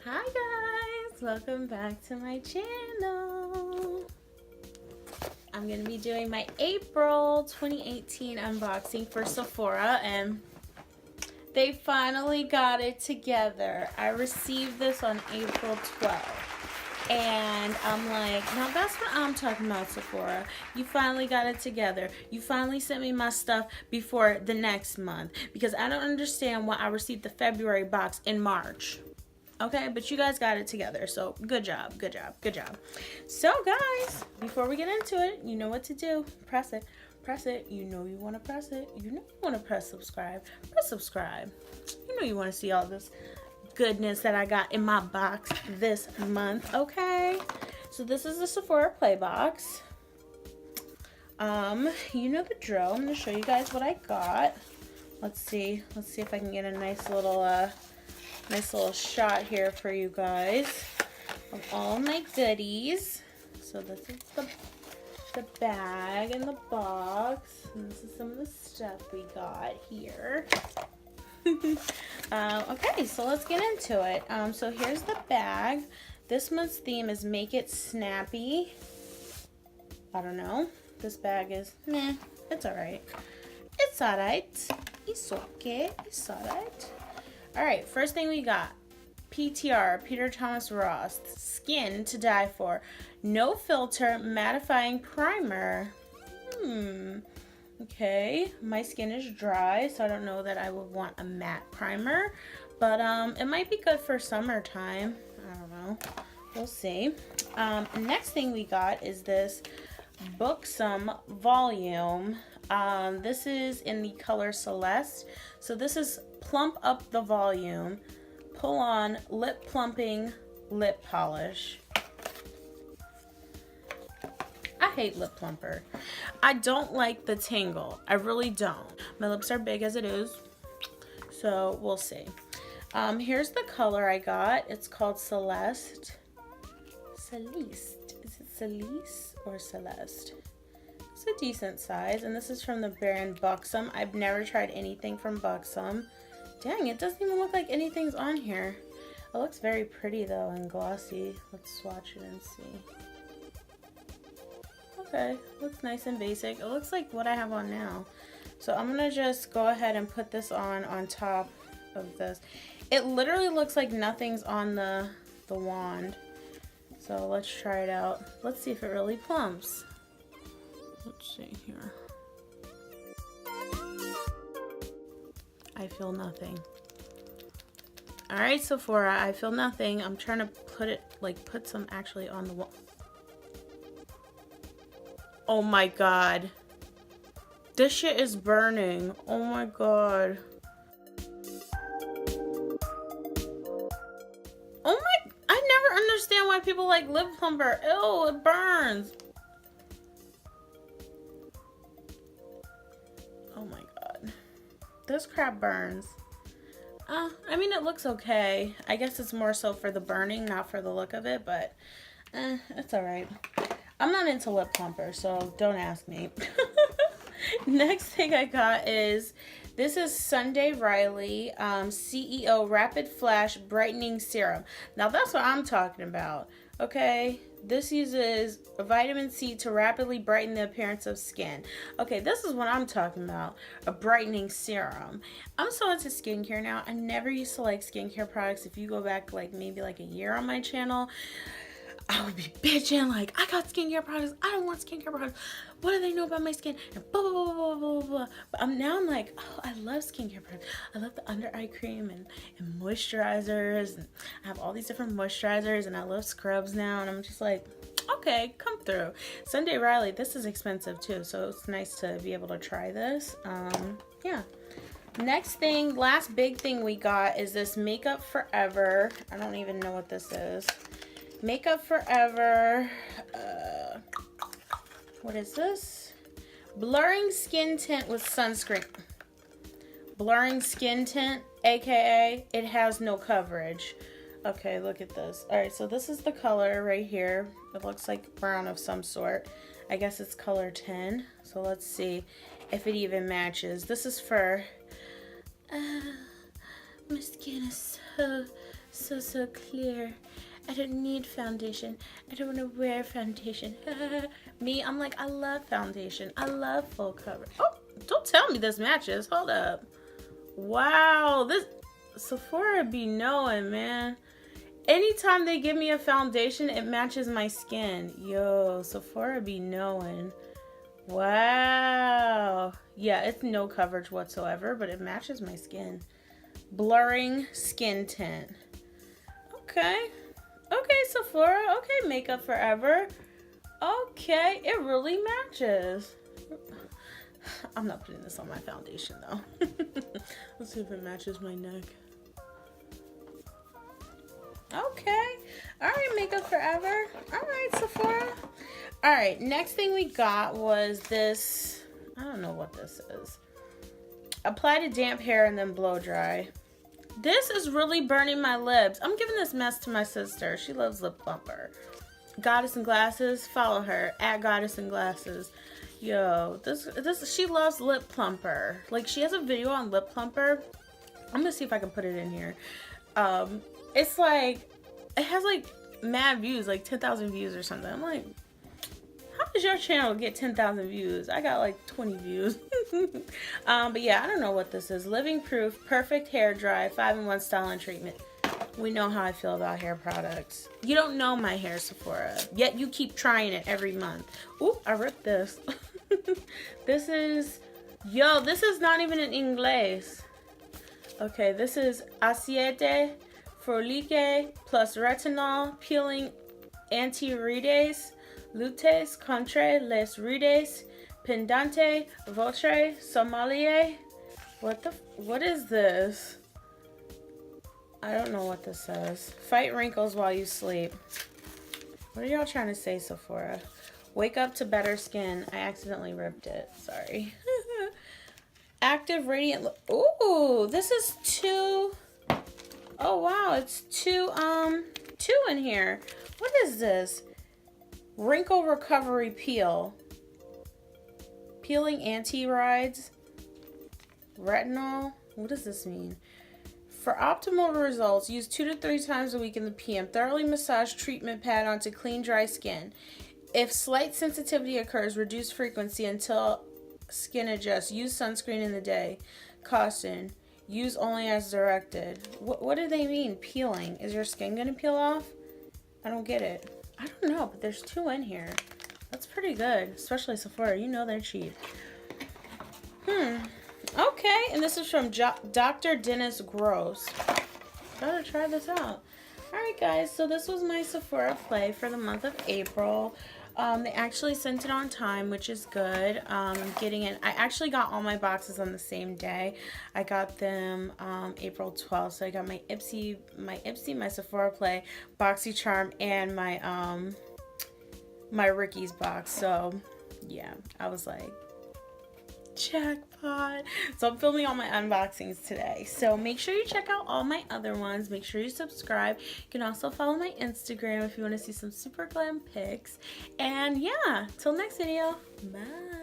Hi guys, welcome back to my channel. I'm going to be doing my April 2018 unboxing for Sephora, and they finally got it together. I received this on April 12th, and I'm like, now that's what I'm talking about, Sephora. You finally got it together. You finally sent me my stuff before the next month, because I don't understand why I received the February box in March. Okay, but you guys got it together, so good job, good job, good job. So guys, before we get into it, you know what to do. Press it, you know you want to press it, you know you want to press subscribe, you know you want to see all this goodness that I got in my box this month. Okay, so this is the Sephora Play box. You know the drill. I'm going to show you guys what I got. Let's see if I can get a nice little shot here for you guys of all my goodies. So this is the bag and the box, and this is some of the stuff we got here. Okay, so let's get into it. So here's the bag. This month's theme is Make It Snappy. I don't know. This bag is meh. It's alright. It's alright. It's okay. It's alright. Alright, first thing we got, PTR, Peter Thomas Roth, Skin to Die For, No Filter Mattifying Primer. Okay, my skin is dry, so I don't know that I would want a matte primer, but it might be good for summertime. I don't know. We'll see. Next thing we got is this Buxom Volume. This is in the color Celeste. So this is Plump Up the Volume, Pull On Lip Plumping Lip Polish. I hate lip plumper. I don't like the tingle. I really don't. My lips are big as it is, so we'll see. Here's the color I got. It's called Celeste. Celeste. Is it Celeste or Celeste? It's a decent size, and this is from the brand Buxom. I've never tried anything from Buxom. Dang, it doesn't even look like anything's on here. It looks very pretty though and glossy. Let's swatch it and see. Okay, looks nice and basic. It looks like what I have on now. So I'm gonna just go ahead and put this on top of this. It literally looks like nothing's on the wand. So let's try it out. Let's see if it really plumps. Let's see here. I feel nothing. Alright, Sephora, I feel nothing. I'm trying to put some actually on the wall. Oh my god. This shit is burning. Oh my god. Oh my, I never understand why people like lip plumper. Ew, it burns. Oh my god. This crap burns. I mean, it looks okay. I guess it's more so for the burning, not for the look of it, but it's alright. I'm not into lip plumper, so don't ask me. Next thing I got is, this is Sunday Riley CEO Rapid Flash Brightening Serum. Now that's what I'm talking about, okay? This uses vitamin C to rapidly brighten the appearance of skin. Okay, this is what I'm talking about, a brightening serum. I'm so into skincare now. I never used to like skincare products. If you go back maybe a year on my channel, I would be bitching like, I got skincare products, I don't want skincare products, what do they know about my skin, and blah blah blah blah blah blah. But now I'm like, oh, I love skincare products. I love the under eye cream and moisturizers, and I have all these different moisturizers, and I love scrubs now, and I'm just like, okay, come through. Sunday Riley, this is expensive too, so it's nice to be able to try this. Yeah. Next thing, last big thing we got is this Makeup Forever. I don't even know what this is. Makeup Forever, what is this? Blurring Skin Tint with Sunscreen. Blurring Skin Tint, aka it has no coverage. Okay, look at this. Alright, so this is the color right here. It looks like brown of some sort. I guess it's color 10. So let's see if it even matches. This is for, my skin is So clear. I don't need foundation. I don't want to wear foundation. Me, I'm like, I love foundation. I love full coverage. Oh, don't tell me this matches. Hold up. Wow, this Sephora be knowing, man. Anytime they give me a foundation, it matches my skin. Yo, Sephora be knowing. Wow. Yeah, it's no coverage whatsoever, but it matches my skin. Blurring skin tint. Okay. Okay, Sephora. Okay, Makeup Forever. Okay, it really matches. I'm not putting this on my foundation, though. Let's see if it matches my neck. Okay. All right, Makeup Forever. All right, Sephora. All right, next thing we got was this. I don't know what this is. Apply to damp hair and then blow dry. This is really burning my lips. I'm giving this mess to my sister. She loves Lip Plumper. Goddess in Glasses. Follow her at Goddess in Glasses. Yo, she loves Lip Plumper. Like, she has a video on Lip Plumper. I'm gonna see if I can put it in here. It's like, it has like mad views, like 10,000 views or something. I'm like, how does your channel get 10,000 views? I got like 20 views. But yeah, I don't know what this is. Living Proof, Perfect Hair Dry, 5-in-1 Style and Treatment. We know how I feel about hair products. You don't know my hair, Sephora, yet you keep trying it every month. Ooh, I ripped this. This is not even in English. Okay, this is Aceite Folique plus Retinol Peeling Anti-Rides Luttes contre les rides pendante votre sommelier. What is this? I don't know what this says. Fight wrinkles while you sleep. What are y'all trying to say, Sephora? Wake up to better skin. I accidentally ripped it. Sorry. Active Radiant. Ooh, this is two. Oh wow, it's two in here. What is this? Wrinkle Recovery Peel. Peeling Anti-Rides. Retinol. What does this mean? For optimal results, use 2 to 3 times a week in the PM. Thoroughly massage treatment pad onto clean, dry skin. If slight sensitivity occurs, reduce frequency until skin adjusts. Use sunscreen in the day. Caution. Use only as directed. What do they mean, peeling? Is your skin going to peel off? I don't get it. I don't know, but there's 2 in here. That's pretty good, especially Sephora. You know they're cheap. Okay, and this is from Dr. Dennis Gross. Gotta try this out. Alright guys, so this was my Sephora play for the month of April. They actually sent it on time, which is good. I'm getting it. I actually got all my boxes on the same day. I got them April 12th. So I got my Ipsy, my Sephora play, BoxyCharm, and my my Ricky's box. So yeah, I was like, jackpot. So I'm filming all my unboxings today, so make sure you check out all my other ones. Make sure you subscribe. You can also follow my Instagram if you want to see some super glam pics. And yeah, till next video, bye.